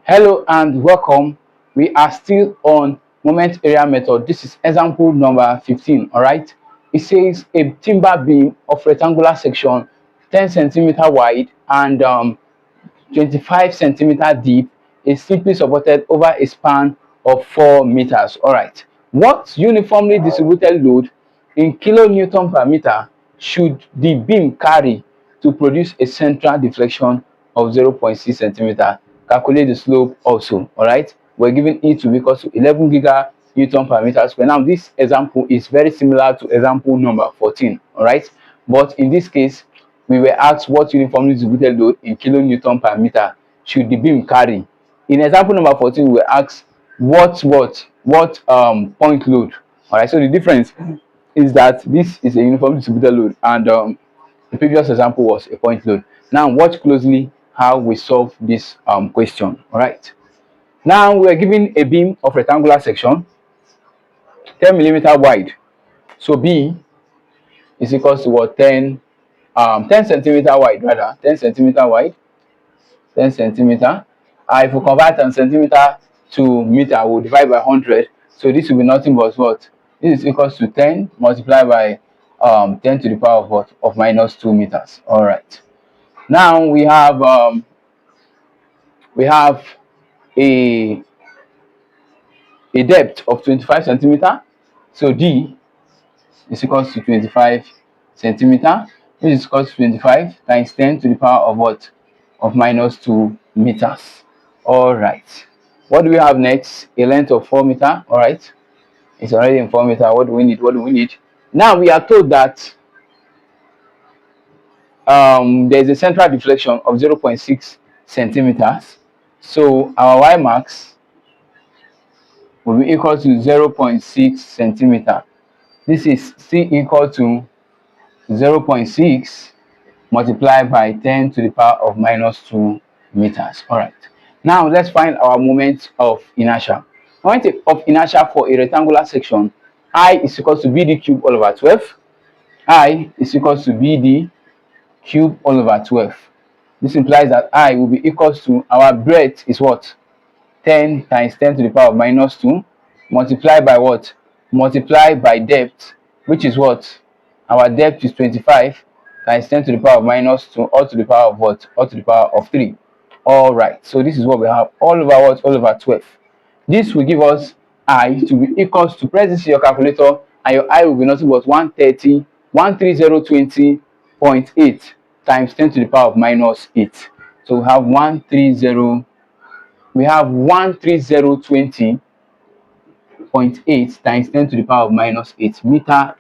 Hello and welcome. We are still on moment area method. This is example number 15. All right. It says a timber beam of rectangular section 10 centimeter wide and 25 centimeter deep is simply supported over a span of 4 meters. All right. What uniformly distributed load in kilonewton per meter should the beam carry to produce a central deflection of 0.6 centimeter? Calculate the slope also. All right. We're given E to be equal to 11 giganewton per meter square. Now, this example is very similar to example number 14. All right. But in this case, we were asked what uniformly distributed load in kilonewton per meter should the beam carry. In example number 14, we were asked what point load. All right, so the difference is that this is a uniformly distributed load and the previous example was a point load. Now watch closely how we solve this question. All right, now we are given a beam of rectangular section 10 millimeter wide. So B is equals to what? 10 centimeter wide, rather 10 centimeter wide, 10 centimeter. If we convert 10 centimeter to meter, we'll divide by 100. So this will be nothing but what? This is equals to 10 multiplied by 10 to the power of what? Of minus 2 meters. All right. Now we have a depth of 25 centimeter. So D is equals to 25 centimeter, which is equals to 25 times 10 to the power of what? Of minus 2 meters. All right. What do we have next? A length of 4 meter. All right. It's already in 4 meter. What do we need? What do we need? Now we are told that there is a central deflection of 0.6 centimeters. So our y max will be equal to 0.6 centimeter. This is C equal to 0.6 multiplied by 10 to the power of minus 2 meters. All right. Now let's find our moment of inertia. Moment of inertia for a rectangular section, I is equal to BD cube all over 12. I is equal to BD cube all over 12. This implies that I will be equal to our breadth is what? 10 times 10 to the power of minus 2 multiplied by what? Multiplied by depth, which is what? Our depth is 25 times 10 to the power of minus 2 all to the power of what? All to the power of 3. All right, so this is what we have all over what? All over 12. This will give us I to be equals to, press this in your calculator, and your I will be nothing but 130.8 times 10 to the power of minus 8. So we have 130.8 times 10 to the power of minus 8 meter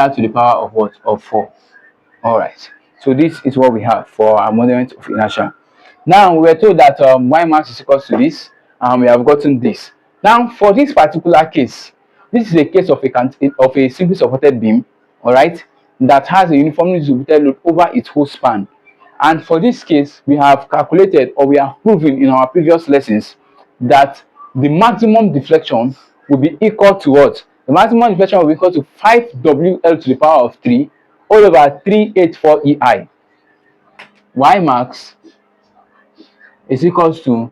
to the power of what? Of 4. All right, so this is what we have for our moment of inertia. Now we are told that y max is equal to this, and we have gotten this. Now for this particular case, this is a case of a simply supported beam, all right, that has a uniformly distributed load over its whole span. And for this case, we have calculated, or we have proven in our previous lessons, that the maximum deflection will be equal to what? The maximum deflection will be equal to 5WL to the power of 3 all over 384 EI. Y max is equals to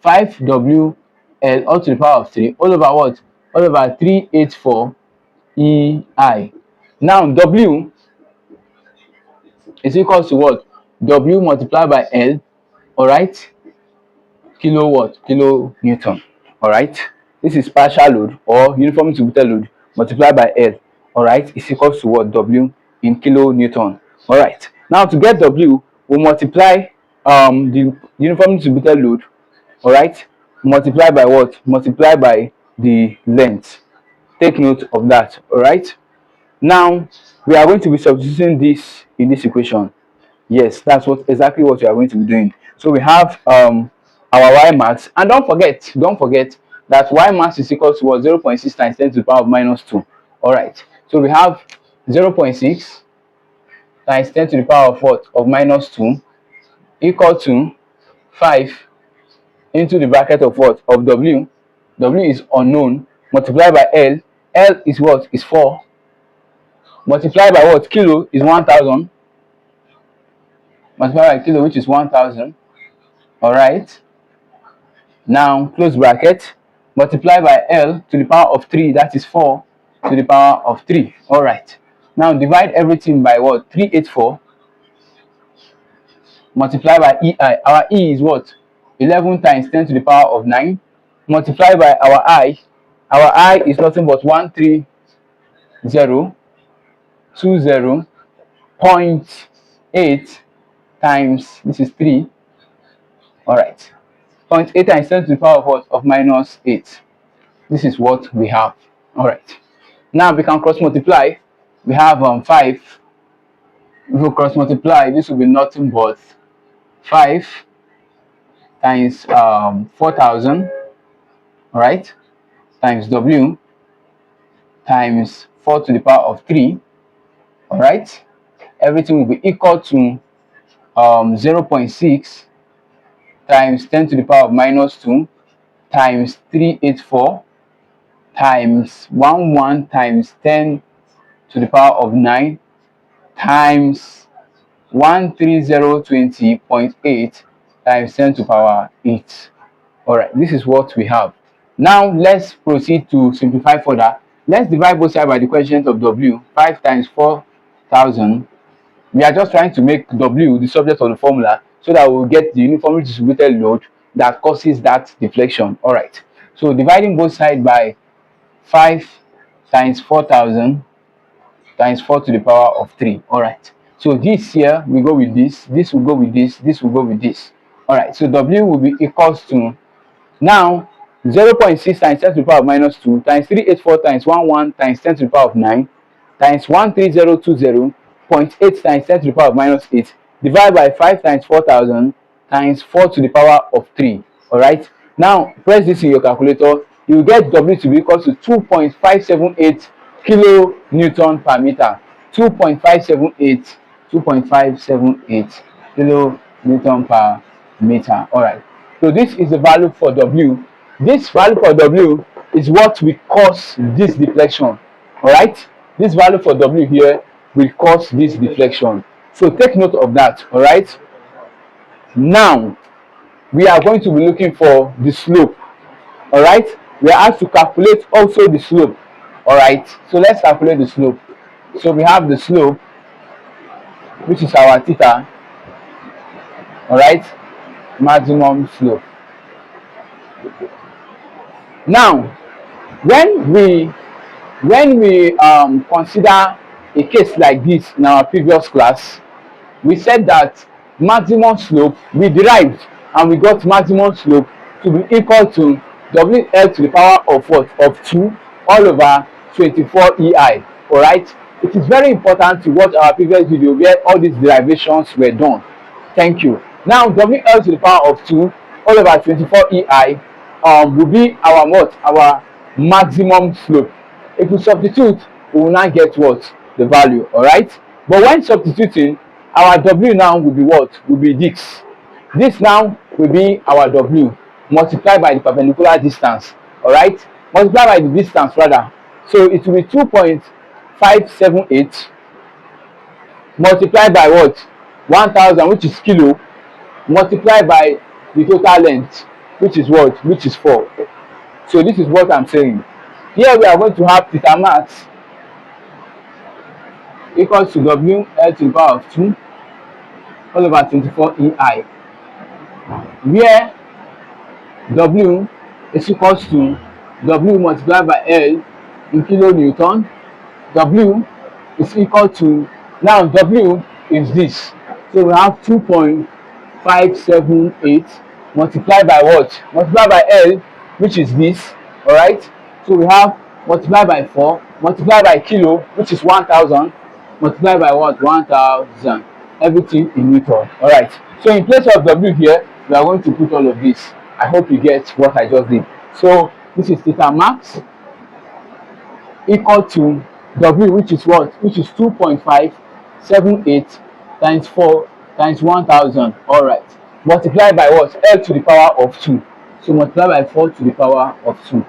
5WL all to the power of 3 all over what? All over 384 EI. Now W is equals to what? W multiplied by L, all right? Kilowatt, kilonewton, all right? This is partial load or uniformly distributed load multiplied by L, all right? Is equals to what? W in kilonewton, all right? Now to get W, we multiply the uniformly distributed load, all right, multiply by what? Multiply by the length. Take note of that. All right, now we are going to be substituting this in this equation. Yes, that's exactly what we are going to be doing. So we have our y max, and don't forget that y max is equal to what? 0.6 times 10 to the power of minus 2. All right, so we have 0.6 times 10 to the power of what? Of minus 2 equal to 5 into the bracket of what? Of W. W is unknown, multiplied by L. L is what? Is 4. Multiplied by what? Kilo is 1000. Multiplied by kilo, which is 1000. All right. Now close bracket, multiply by L to the power of 3, that is 4 to the power of 3. All right. Now divide everything by what? 384. Multiply by EI. Our E is what? 11 times 10 to the power of 9. Multiply by our I. Our I is nothing but 13020.8 times, this is 3. All right. 0.8 times 10 to the power of what? Of minus 8. This is what we have. All right. Now we can cross multiply. We have 5. If we cross multiply, this will be nothing but 5 times 4,000, all right, times W times 4 to the power of 3, all right. Everything will be equal to 0.6 times 10 to the power of minus 2 times 384 times 11 times 10 to the power of 9 times 13020.8 times 10 to the power 8. All right, this is what we have. Now let's proceed to simplify further. Let's divide both sides by the coefficient of W. 5 times 4,000. We are just trying to make W the subject of the formula so that we'll get the uniformly distributed load that causes that deflection. All right. So dividing both sides by 5 times 4,000 times 4 to the power of 3. All right. So this here, we go with this. This will go with this. This will go with this. All right. So W will be equals to, now, 0.6 times 10 to the power of minus 2 times 384 times 11 times 10 to the power of 9 times 13020.8 times 10 to the power of minus 8 divided by 5 times 4,000 times 4 to the power of 3. All right. Now, press this in your calculator. You will get W to be equal to 2.578 kilonewton per meter. 2.578 kilonewton per meter. All right. So this is the value for W. This value for W is what will cause this deflection. All right. This value for W here will cause this deflection. So take note of that. All right. Now we are going to be looking for the slope. All right. We are asked to calculate also the slope. All right. So let's calculate the slope. So we have the slope, which is our theta. All right. Maximum slope. Now, when we consider a case like this in our previous class, we said that maximum slope, we derived and we got maximum slope to be equal to WL to the power of what? Of 2 all over 24 EI. All right. It is very important to watch our previous video where all these derivations were done. Thank you. Now, WL to the power of 2 all over 24 EI will be our what? Our maximum slope. If we substitute, we will not get what? The value. All right. But when substituting, our W now will be what? Will be this. This now will be our W multiplied by the perpendicular distance. All right. Multiplied by the distance rather. So it will be 2.578 multiplied by what? 1,000, which is kilo, multiplied by the total length, which is what? Which is 4. So this is what I'm saying. Here we are going to have theta max equals to WL to the power of 2 all over 24 EI, where W is equals to W multiplied by L in kilonewton. W is equal to, now W is this. So we have 2.578 multiplied by what? Multiplied by L, which is this. All right. So we have multiplied by 4, multiplied by kilo, which is 1,000, multiplied by what? 1,000. Everything in meter. All right. So in place of W here, we are going to put all of this. I hope you get what I just did. So this is theta max equal to W, which is what? Which is 2.578 times 4 times 1,000. All right. Multiplied by what? L to the power of 2. So multiply by 4 to the power of 2.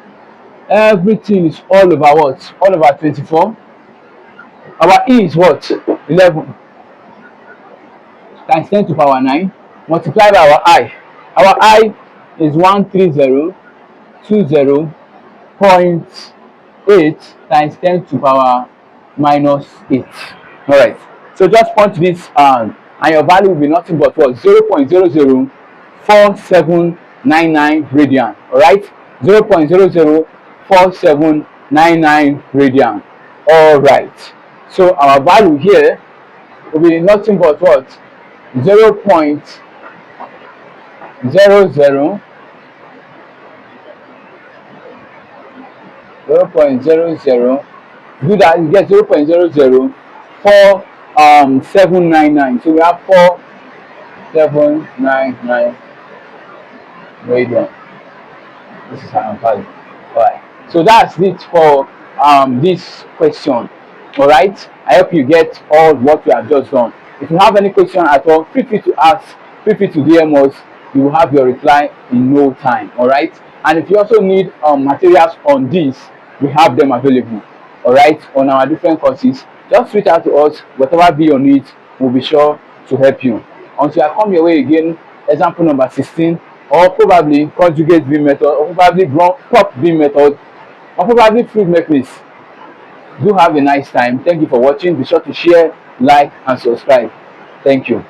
Everything is all over what? All over 24. Our E is what? 11 times 10 to the power 9. Multiply by our I. Our I is 13020.8 times 10 to power minus 8. All right. So just punch this and your value will be nothing but what? 0.004799 radian. All right. 0.004799 radian. All right. So our value here will be nothing but what? 0.00 0.00, do that, you get 0.004 799. So we have 4799 radian. This is our value. All right. So that's it for this question. All right. I hope you get all what we have just done. If you have any question at all, feel free to ask. Feel free to DM us. You will have your reply in no time. All right. And if you also need materials on this, we have them available. All right, on our different courses. Just reach out to us. Whatever be your needs, we'll be sure to help you. Until I come your way again, example number 16, or probably conjugate beam method, or probably prop beam method, or probably fluid mechanics. Do have a nice time. Thank you for watching. Be sure to share, like, and subscribe. Thank you.